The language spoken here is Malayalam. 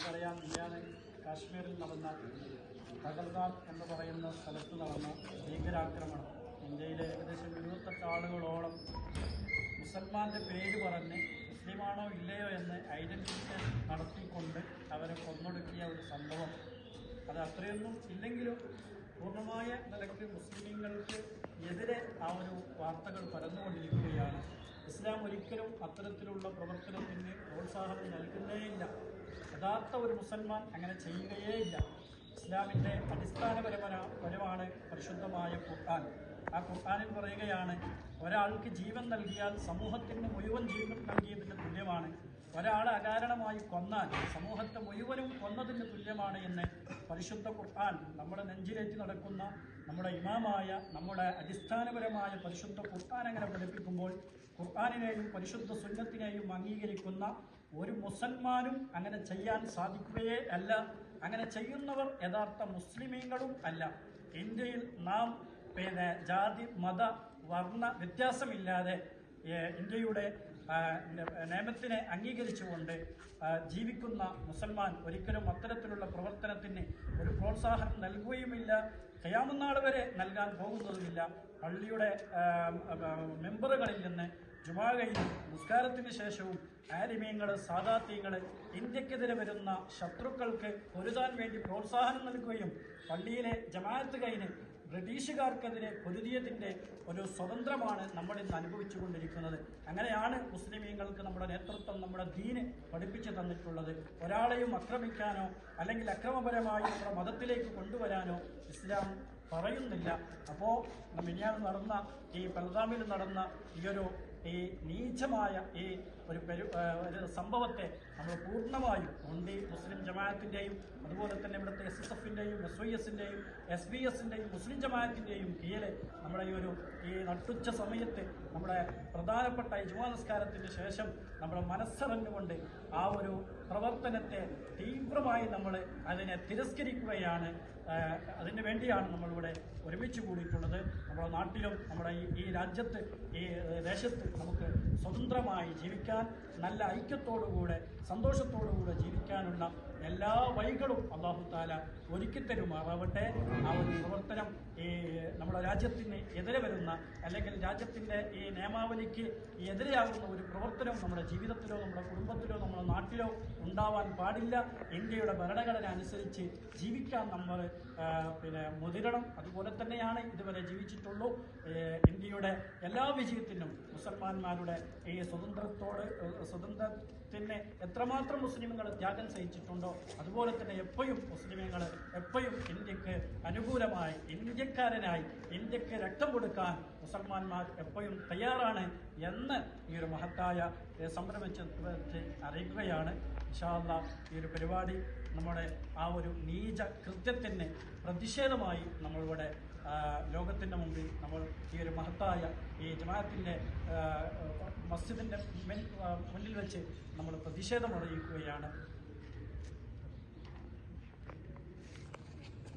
നമുക്കറിയാം, ഇന്ത്യ കാശ്മീരിൽ നടന്ന പഹൽഗാം എന്ന് പറയുന്ന സ്ഥലത്ത് നടന്ന ഭീകരാക്രമണം. ഇന്ത്യയിലെ ഏകദേശം 28 ആളുകളോളം മുസൽമാൻ്റെ പേര് പറഞ്ഞ് മുസ്ലിമാണോ ഇല്ലയോ എന്ന് ഐഡൻറ്റിഫിക്കേഷൻ നടത്തിക്കൊണ്ട് അവരെ കൊന്നൊടുക്കിയ ഒരു സംഭവം. അത് അത്രയൊന്നും ഇല്ലെങ്കിലും പൂർണ്ണമായ നിലയ്ക്ക് മുസ്ലിങ്ങൾക്ക് എതിരെ ആ ഒരു വാർത്തകൾ പരന്നുകൊണ്ടിരിക്കുകയാണ്. ഇസ്ലാം ഒരിക്കലും അത്തരത്തിലുള്ള പ്രവർത്തനത്തിന് പ്രോത്സാഹനം നൽകുന്നേയില്ല. യഥാർത്ഥ ഒരു മുസൽമാൻ അങ്ങനെ ചെയ്യുകയേയില്ല. ഇസ്ലാമിൻ്റെ അടിസ്ഥാനപരമാണ് പരിശുദ്ധമായ ഖുർആൻ. ആ ഖുർആനിൽ പറയുകയാണ്, ഒരാൾക്ക് ജീവൻ നൽകിയാൽ സമൂഹത്തിന് മുഴുവൻ ജീവൻ നൽകിയതിന് തുല്യമാണ്, ഒരാളെ അകാരണമായി കൊന്നാൽ സമൂഹത്തെ മുഴുവനും കൊന്നതിന് തുല്യമാണ് എന്ന് പരിശുദ്ധ ഖുർആൻ നമ്മുടെ നെഞ്ചിലേറ്റി നടക്കുന്ന നമ്മുടെ ഇമാമായ നമ്മുടെ അടിസ്ഥാനപരമായ പരിശുദ്ധ ഖുർആൻ അങ്ങനെ പഠിപ്പിക്കുമ്പോൾ ഖുർആനിനെയും പരിശുദ്ധ സുന്നത്തിനെയും അംഗീകരിക്കുന്ന ഒരു മുസൽമാനും അങ്ങനെ ചെയ്യാൻ സാധിക്കുകയേ അല്ല. അങ്ങനെ ചെയ്യുന്നവർ യഥാർത്ഥ മുസ്ലിമീങ്ങളും അല്ല. ഇന്ത്യയിൽ നാം ജാതി മത വർണ്ണ വ്യത്യാസമില്ലാതെ ഇന്ത്യയുടെ നിയമത്തിനെ അംഗീകരിച്ചുകൊണ്ട് ജീവിക്കുന്ന മുസൽമാൻ ഒരിക്കലും അത്തരത്തിലുള്ള പ്രവർത്തനത്തിന് ഒരു പ്രോത്സാഹനം നൽകുകയുമില്ല, ഖിയാമത്ത് നാൾ വരെ നൽകാൻ പോകുന്നതുമില്ല. പള്ളിയുടെ മെമ്പറുകളിൽ നിന്ന് ജുമാ കഴിഞ്ഞ് നിസ്കാരത്തിന് ശേഷവും ആലിമീങ്ങൾ സാദാത്യങ്ങൾ ഇന്ത്യക്കെതിരെ വരുന്ന ശത്രുക്കൾക്ക് പൊരുതാൻ വേണ്ടി പ്രോത്സാഹനം നൽകുകയും പള്ളിയിലെ ജമാഅത്ത് കഴിഞ്ഞ് ബ്രിട്ടീഷുകാർക്കെതിരെ പൊരുതിയതിൻ്റെ ഒരു സ്വതന്ത്രമാണ് നമ്മൾ ഇന്ന് അനുഭവിച്ചു കൊണ്ടിരിക്കുന്നത്. അങ്ങനെയാണ് മുസ്ലിമീങ്ങൾക്ക് നമ്മുടെ നേതൃത്വം, നമ്മുടെ ദീന് പഠിപ്പിച്ചു തന്നിട്ടുള്ളത്. ഒരാളെയും ആക്രമിക്കാനോ അല്ലെങ്കിൽ അക്രമപരമായി നമ്മുടെ മതത്തിലേക്ക് കൊണ്ടുവരാനോ ഇസ്ലാം പറയുന്നില്ല. അപ്പോൾ മിനിഞ്ഞാന്ന് നടന്ന ഈ പഹൽഗാമിൽ നടന്ന ഈ നീചമായ ഈ ഒരു സംഭവത്തെ നമ്മൾ പൂർണ്ണമായും മുസ്ലിം ജമാഅത്തിൻ്റെയും അതുപോലെ തന്നെ ഇവിടുത്തെ SSFൻ്റെയും SYSൻ്റെയും SBSൻ്റെയും മുസ്ലിം ജമാഅത്തിൻ്റെയും കീഴിൽ നമ്മുടെ ഈ നട്ടുച്ച സമയത്ത് നമ്മുടെ പ്രധാനപ്പെട്ട ജുമാ നിസ്കാരത്തിന് ശേഷം നമ്മൾ മനസ്സറിഞ്ഞുകൊണ്ട് ആ ഒരു പ്രവർത്തനത്തെ തീവ്രമായി നമ്മൾ അതിനെ തിരസ്കരിക്കുകയാണ്. അതിനു വേണ്ടിയാണ് നമ്മളിവിടെ ഒരുമിച്ച് കൂടിയിട്ടുള്ളത്. നമ്മുടെ നാട്ടിലും നമ്മുടെ ഈ രാജ്യത്ത് ഈ ദേശത്ത് നമുക്ക് സ്വതന്ത്രമായി ജീവിക്കാൻ, നല്ല ഐക്യത്തോടുകൂടെ സന്തോഷത്തോടുകൂടെ ജീവിക്കാനുള്ള എല്ലാ വഴികളും അല്ലാഹു തആല ഒരുക്കി തരുമാറാവട്ടെ. ആ ഒരു പ്രവർത്തനം ഈ നമ്മുടെ രാജ്യത്തിന് എതിരെ വരുന്ന അല്ലെങ്കിൽ രാജ്യത്തിൻ്റെ ഈ നിയമാവലിക്ക് എതിരെയാകുന്ന ഒരു പ്രവർത്തനം നമ്മുടെ ജീവിതത്തിലോ നമ്മുടെ കുടുംബത്തിലോ നമ്മുടെ നാട്ടിലോ ഉണ്ടാവാൻ പാടില്ല. ഇന്ത്യയുടെ ഭരണഘടന അനുസരിച്ച് ജീവിക്കാൻ നമ്മൾ മുതിരണം. അതുപോലെ തന്നെയാണ് ഇതുവരെ ജീവിച്ചിട്ടുള്ളൂ. ഇന്ത്യയുടെ എല്ലാ വിജയത്തിനും മുസൽമാന്മാരുടെ ഈ സ്വതന്ത്രത്തിന് എത്രമാത്രം മുസ്ലിമുകൾ ത്യാഗം സഹിച്ചിട്ടുണ്ടോ അതുപോലെ തന്നെ എപ്പോഴും മുസ്ലിമുകൾ എപ്പോഴും ഇന്ത്യക്ക് അനുകൂലമായി, ഇന്ത്യക്കാരനായി, ഇന്ത്യക്ക് രക്തം കൊടുക്കാൻ മുസൽമാന്മാർ എപ്പോഴും തയ്യാറാണ് എന്ന് ഈ ഒരു മഹത്തായ സംരംഭത്തെ അറിയിക്കുകയാണ്. ഇൻഷാ അല്ലാഹ് ഈ ഒരു പരിപാടി നമ്മുടെ ആ ഒരു നീച കൃത്യത്തിന് പ്രതിഷേധമായി നമ്മളിവിടെ ലോകത്തിൻ്റെ മുമ്പിൽ നമ്മൾ ഈ ഒരു മഹത്തായ ഈ ജമാഅത്തിൻ്റെ മസ്ജിദിൻ്റെ മുന്നിൽ വെച്ച് നമ്മൾ പ്രതിഷേധം അറിയിക്കുകയാണ്.